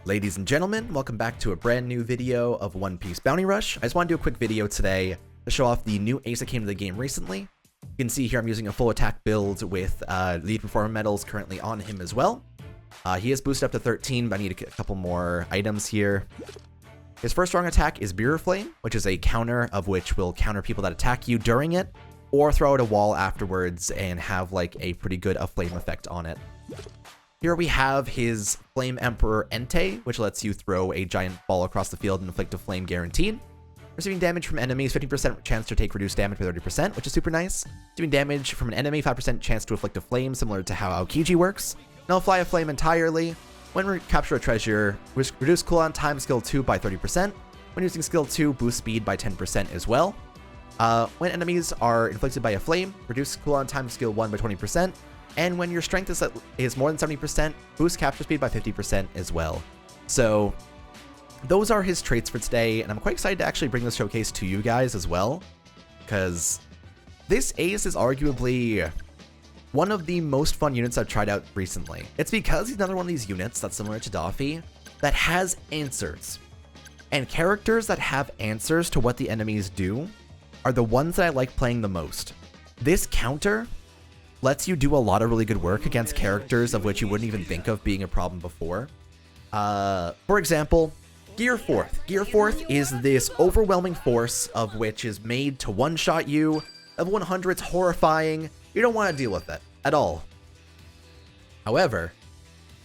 Ladies and gentlemen, welcome back to a brand new video of One Piece Bounty Rush. I just want to do a quick video today to show off the new ace that came to the game recently. You can see here I'm using a full attack build with lead performer medals currently on him as well. He is boosted up to 13, but I need a couple more items here. His first strong attack is Beer Flame, which is a counter of which will counter people that attack you during it, or throw out a wall afterwards and have like a pretty good flame effect on it. Here we have his Flame Emperor Entei, which lets you throw a giant ball across the field and inflict a flame guaranteed. Receiving damage from enemies, 50% chance to take reduced damage by 30%, which is super nice. Receiving damage from an enemy, 5% chance to inflict a flame, similar to how Aokiji works. Nullify a flame entirely. When we capture a treasure, reduce cooldown time skill 2 by 30%. When using skill 2, boost speed by 10% as well. When enemies are inflicted by a flame, reduce cooldown time skill 1 by 20%. And when your strength is more than 70%, boost capture speed by 50% as well. So those are his traits for today, and I'm quite excited to actually bring this showcase to you guys as well, because this ace is arguably one of the most fun units I've tried out recently. It's because he's another one of these units that's similar to Daffy that has answers. And characters that have answers to what the enemies do are the ones that I like playing the most. This counter lets you do a lot of really good work against characters of which you wouldn't even think of being a problem before. For example, Gear Fourth. Gear Fourth is this overwhelming force of which is made to one-shot you. Level 100, it's horrifying. You don't want to deal with it at all. However,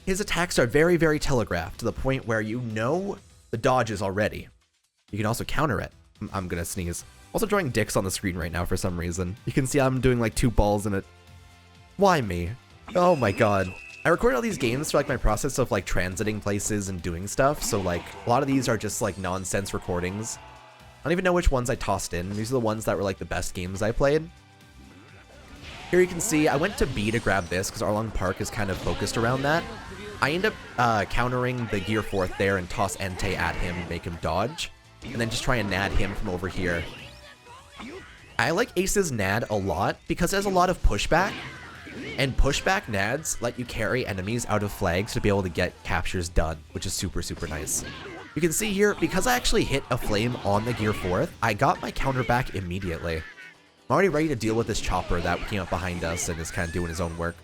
his attacks are very, very telegraphed to the point where you know the dodges already. You can also counter it. I'm gonna sneeze. Also drawing dicks on the screen right now for some reason. You can see I'm doing like 2 balls in it. Why me? Oh my god. I record all these games for like my process of like transiting places and doing stuff, so like a lot of these are just like nonsense recordings. I don't even know which ones I tossed in. These are the ones that were like the best games I played. Here you can see I went to B to grab this because Arlong Park is kind of focused around that. I end up countering the Gear Fourth there and toss Entei at him and make him dodge, and then just try and nad him from over here. I like Ace's nad a lot because it has a lot of pushback. And pushback nads let you carry enemies out of flags to be able to get captures done, which is super, super nice. You can see here, because I actually hit a flame on the Gear Fourth, I got my counter back immediately. I'm already ready to deal with this chopper that came up behind us and is kind of doing his own work.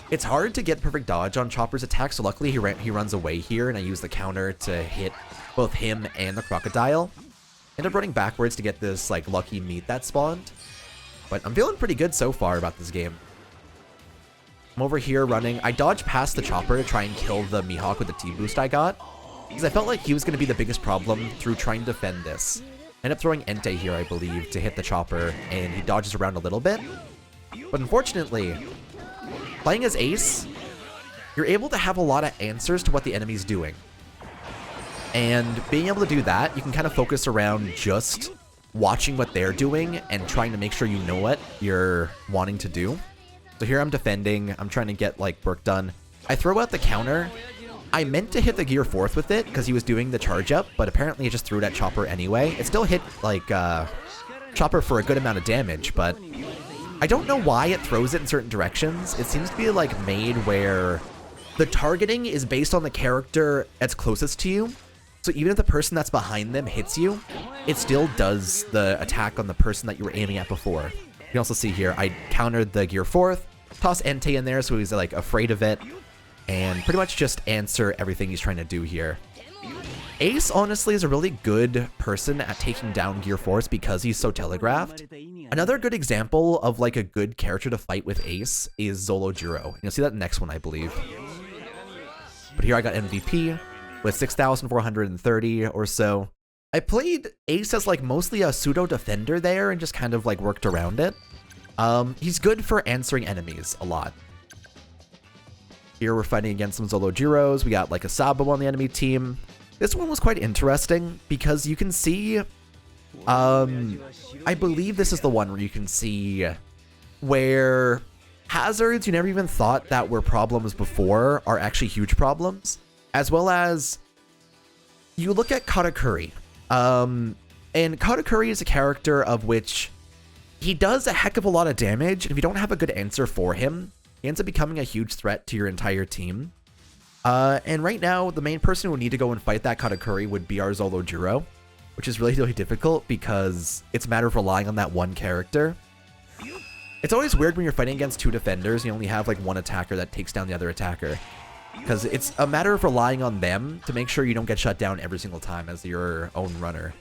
It's hard to get perfect dodge on Chopper's attack, so luckily he runs away here, and I use the counter to hit both him and the crocodile. End up running backwards to get this like lucky meat that spawned. But I'm feeling pretty good so far about this game. I'm over here running. I dodged past the chopper to try and kill the Mihawk with the T-boost I got, because I felt like he was going to be the biggest problem through trying to defend this. I end up throwing Entei here, I believe, to hit the chopper, and he dodges around a little bit. But unfortunately, playing as Ace, you're able to have a lot of answers to what the enemy's doing. And being able to do that, you can kind of focus around just watching what they're doing and trying to make sure you know what you're wanting to do. So here I'm defending. I'm trying to get like work done. I throw out the counter. I meant to hit the Gear Fourth with it because he was doing the charge up, but apparently it just threw it at Chopper anyway. It still hit like Chopper for a good amount of damage, but I don't know why it throws it in certain directions. It seems to be like made where the targeting is based on the character that's closest to you. So even if the person that's behind them hits you, it still does the attack on the person that you were aiming at before. You can also see here, I countered the Gear Fourth, toss Entei in there so he's like afraid of it, and pretty much just answer everything he's trying to do here. Ace, honestly, is a really good person at taking down Gear Fourth because he's so telegraphed. Another good example of like a good character to fight with Ace is Zolojiro. You'll see that next one, I believe. But here I got MVP with 6,430 or so. I played Ace as like mostly a pseudo defender there and just kind of like worked around it. He's good for answering enemies a lot. Here we're fighting against some Zolojiros. We got like a Sabo on the enemy team. This one was quite interesting because you can see, I believe this is the one where you can see where hazards you never even thought that were problems before are actually huge problems. As well as, you look at Katakuri, and Katakuri is a character of which he does a heck of a lot of damage, and if you don't have a good answer for him, he ends up becoming a huge threat to your entire team. And right now, the main person who would need to go and fight that Katakuri would be our Zolojuro, which is really, really difficult because it's a matter of relying on that one character. It's always weird when you're fighting against two defenders and you only have like one attacker that takes down the other attacker, because it's a matter of relying on them to make sure you don't get shut down every single time as your own runner.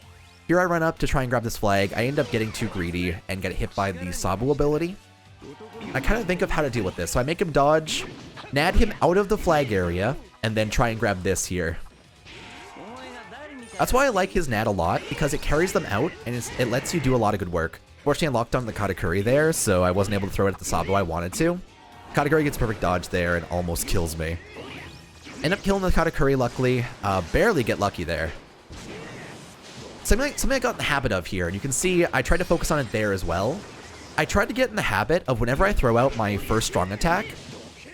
Here I run up to try and grab this flag. I end up getting too greedy and get hit by the Sabu ability. I kind of think of how to deal with this. So I make him dodge, nad him out of the flag area, and then try and grab this here. That's why I like his nad a lot, because it carries them out and it lets you do a lot of good work. Fortunately, I locked on the Katakuri there, so I wasn't able to throw it at the Sabu I wanted to. Katakuri gets perfect dodge there and almost kills me. End up killing the Katakuri, luckily. Barely get lucky there. Something I got in the habit of here, and you can see I tried to focus on it there as well. I tried to get in the habit of whenever I throw out my first strong attack,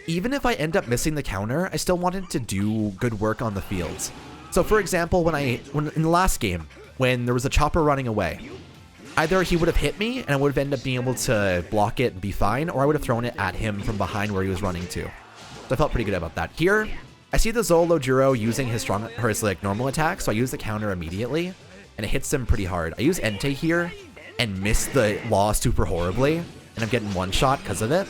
even if I end up missing the counter, I still wanted to do good work on the fields. So for example, when in the last game, when there was a chopper running away, either he would have hit me and I would have ended up being able to block it and be fine, or I would have thrown it at him from behind where he was running to. So I felt pretty good about that. Here, I see the Zolojuro using his like normal attack, so I use the counter immediately, and it hits him pretty hard. I use Entei here and miss the law super horribly, and I'm getting one shot because of it.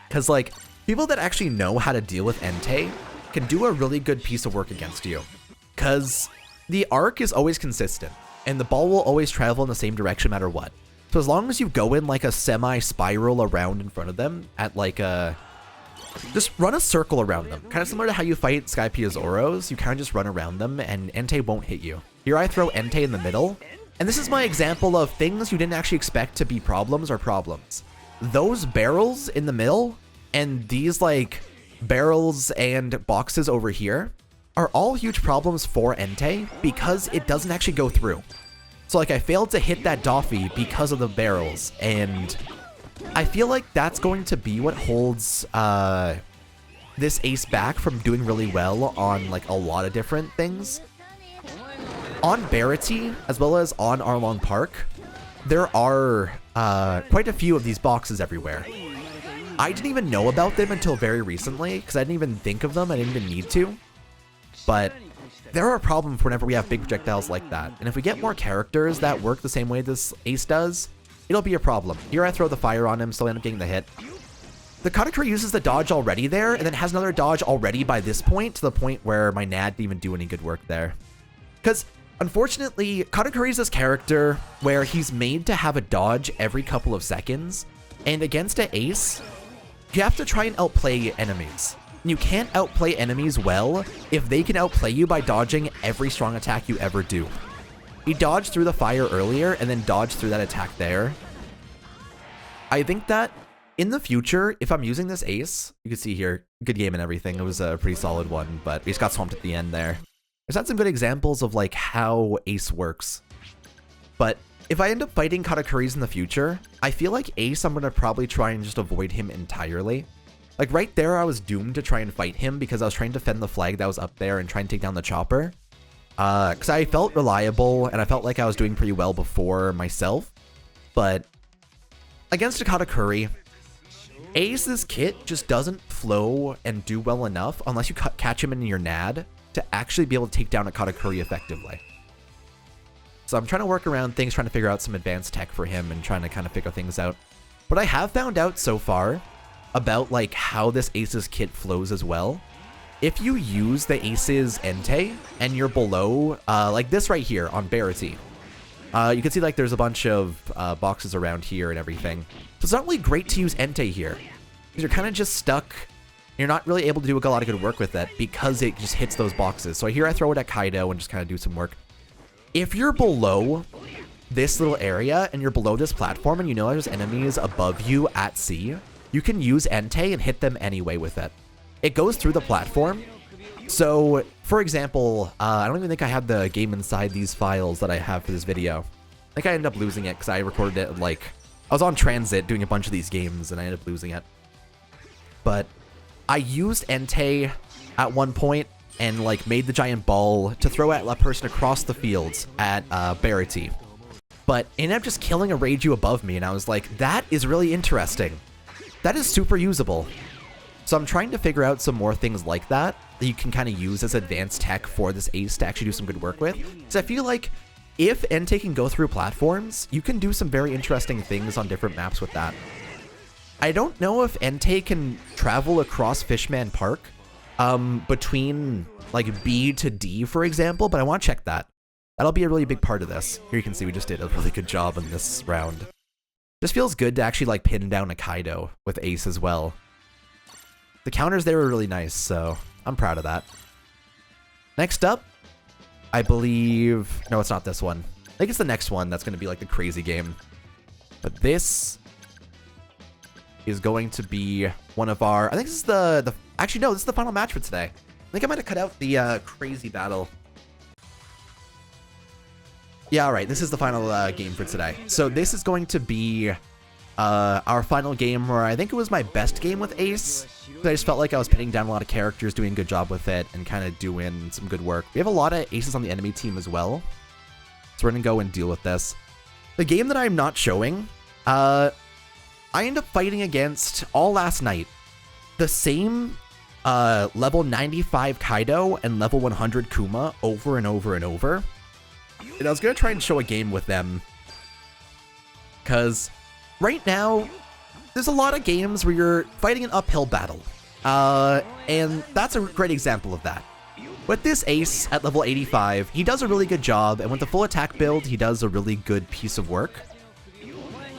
Because like, people that actually know how to deal with Entei can do a really good piece of work against you. Because the arc is always consistent, and the ball will always travel in the same direction no matter what. So as long as you go in like a semi-spiral around in front of them at like a... just run a circle around them. Kind of similar to how you fight Skypiea Zoros, you kind of just run around them and Entei won't hit you. Here I throw Entei in the middle, and this is my example of things you didn't actually expect to be problems or problems. Those barrels in the middle and these like barrels and boxes over here are all huge problems for Entei because it doesn't actually go through. So like I failed to hit that Doffy because of the barrels, and I feel like that's going to be what holds this ace back from doing really well on like a lot of different things. On Barity, as well as on Arlong Park, there are quite a few of these boxes everywhere. I didn't even know about them until very recently, because I didn't even think of them, I didn't even need to. But there are problems whenever we have big projectiles like that, and if we get more characters that work the same way this ace does, it'll be a problem. Here I throw the fire on him, so I end up getting the hit. The Katakuri uses the dodge already there, and then has another dodge already by this point, to the point where my nad didn't even do any good work there. Because, unfortunately, Katakuri is this character where he's made to have a dodge every couple of seconds, and against an ace, you have to try and outplay enemies. You can't outplay enemies well if they can outplay you by dodging every strong attack you ever do. He dodged through the fire earlier and then dodged through that attack there. I think that in the future, if I'm using this ace, you can see here, good game and everything. It was a pretty solid one, but we just got swamped at the end there. There's had some good examples of like how ace works. But if I end up fighting Katakuris in the future, I feel like ace, I'm going to probably try and just avoid him entirely. Like right there, I was doomed to try and fight him because I was trying to defend the flag that was up there and try and take down the chopper. Because I felt reliable and I felt like I was doing pretty well before myself. But against a Katakuri, Ace's kit just doesn't flow and do well enough unless you catch him in your nad to actually be able to take down a Katakuri effectively. So I'm trying to work around things, trying to figure out some advanced tech for him and trying to kind of figure things out. What I have found out so far about like how this Ace's kit flows as well, if you use the Ace's Entei and you're below, like this right here on Barity, you can see like there's a bunch of boxes around here and everything. So it's not really great to use Entei here, because you're kind of just stuck. You're not really able to do a lot of good work with it because it just hits those boxes. So here I throw it at Kaido and just kind of do some work. If you're below this little area and you're below this platform and you know there's enemies above you at sea, you can use Entei and hit them anyway with it. It goes through the platform. So, for example, I don't even think I have the game inside these files that I have for this video. I think I ended up losing it because I recorded it like... I was on transit doing a bunch of these games and I ended up losing it. But I used Entei at one point and like made the giant ball to throw at a person across the fields at Barity. But it ended up just killing a Reiju above me, and I was like, that is really interesting. That is super usable. So I'm trying to figure out some more things like that that you can kind of use as advanced tech for this ace to actually do some good work with. Because I feel like if Entei can go through platforms, you can do some very interesting things on different maps with that. I don't know if Entei can travel across Fishman Park between like B to D, for example, but I want to check that. That'll be a really big part of this. Here you can see we just did a really good job in this round. Just feels good to actually like pin down a Kaido with ace as well. The counters there were really nice, so I'm proud of that. Next up, I believe... No, it's not this one. I think it's the next one that's going to be like the crazy game. But this is going to be one of our... I think this is the actually, no, this is the final match for today. I think I might have cut out the crazy battle. Yeah, all right, this is the final game for today. So this is going to be our final game where I think it was my best game with ace. I just felt like I was pinning down a lot of characters, doing a good job with it, and kind of doing some good work. We have a lot of aces on the enemy team as well. So we're going to go and deal with this. The game that I'm not showing, I end up fighting against, all last night, the same level 95 Kaido and level 100 Kuma over and over and over. And I was going to try and show a game with them. Because right now, there's a lot of games where you're fighting an uphill battle. And that's a great example of that. With this ace at level 85, he does a really good job. And with the full attack build, he does a really good piece of work.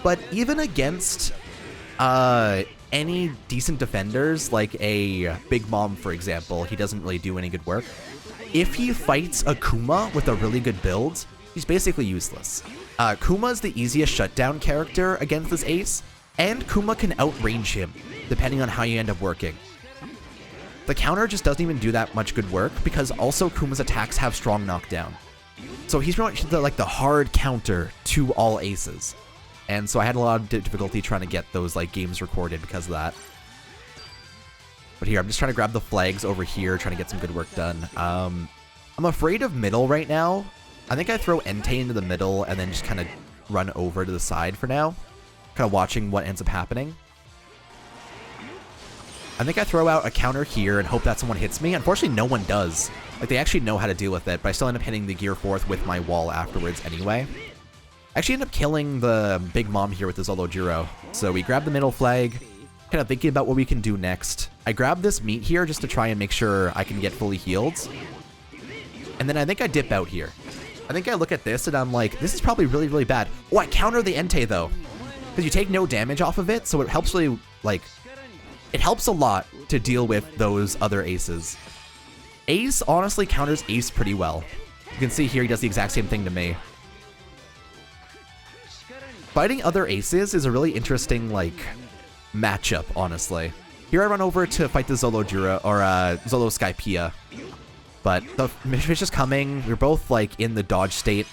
But even against any decent defenders, like a Big Mom, for example, he doesn't really do any good work. If he fights a Kuma with a really good build, he's basically useless. Kuma's the easiest shutdown character against this ace, and Kuma can outrange him, depending on how you end up working. The counter just doesn't even do that much good work, because also Kuma's attacks have strong knockdown. So he's pretty much the hard counter to all aces. And so I had a lot of difficulty trying to get those like games recorded because of that. But here, I'm just trying to grab the flags over here, trying to get some good work done. I'm afraid of middle right now. I think I throw Entei into the middle and then just kind of run over to the side for now. Kind of watching what ends up happening. I think I throw out a counter here and hope that someone hits me. Unfortunately, no one does. Like, they actually know how to deal with it, but I still end up hitting the gear fourth with my wall afterwards anyway. I actually end up killing the Big Mom here with the Zolojuro. So we grab the middle flag, kind of thinking about what we can do next. I grab this meat here just to try and make sure I can get fully healed. And then I think I dip out here. I think I look at this and I'm like, this is probably really, really bad. Oh, I counter the Entei though. Because you take no damage off of it, so it helps really, like, it helps a lot to deal with those other aces. Ace honestly counters ace pretty well. You can see here he does the exact same thing to me. Fighting other aces is a really interesting, like, matchup, honestly. Here I run over to fight the Zolojuro, or Zolo Skypiea. But the fish is coming. We're both, like, in the dodge state.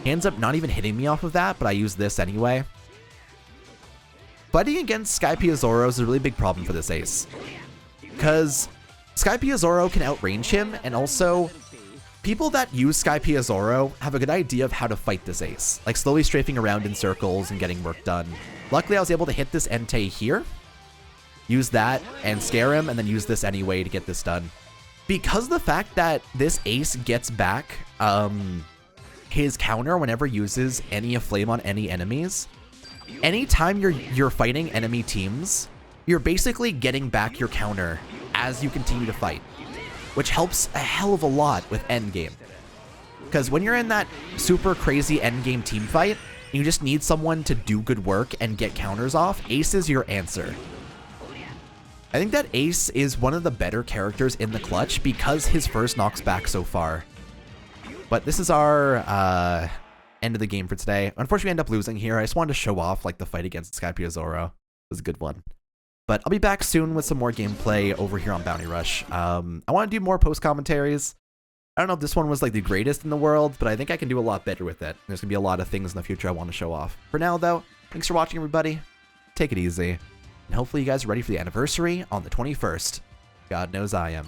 He ends up not even hitting me off of that, but I use this anyway. Fighting against Skypiea Zoro is a really big problem for this ace. Because Skypiea Zoro can outrange him, and also people that use Skypiea Zoro have a good idea of how to fight this ace. Like slowly strafing around in circles and getting work done. Luckily, I was able to hit this Entei here. Use that and scare him, and then use this anyway to get this done. Because of the fact that this ace gets back his counter whenever uses any Aflame on any enemies, anytime you're fighting enemy teams, you're basically getting back your counter as you continue to fight, which helps a hell of a lot with endgame. Because when you're in that super crazy endgame team fight, you just need someone to do good work and get counters off, Ace is your answer. I think that Ace is one of the better characters in the clutch because his first knocks back so far. But this is our end of the game for today. Unfortunately, we end up losing here. I just wanted to show off like the fight against Skypiea Zoro. It was a good one. But I'll be back soon with some more gameplay over here on Bounty Rush. I want to do more post-commentaries. I don't know if this one was like the greatest in the world, but I think I can do a lot better with it. There's going to be a lot of things in the future I want to show off. For now, though, thanks for watching, everybody. Take it easy. And hopefully you guys are ready for the anniversary on the 21st. God knows I am.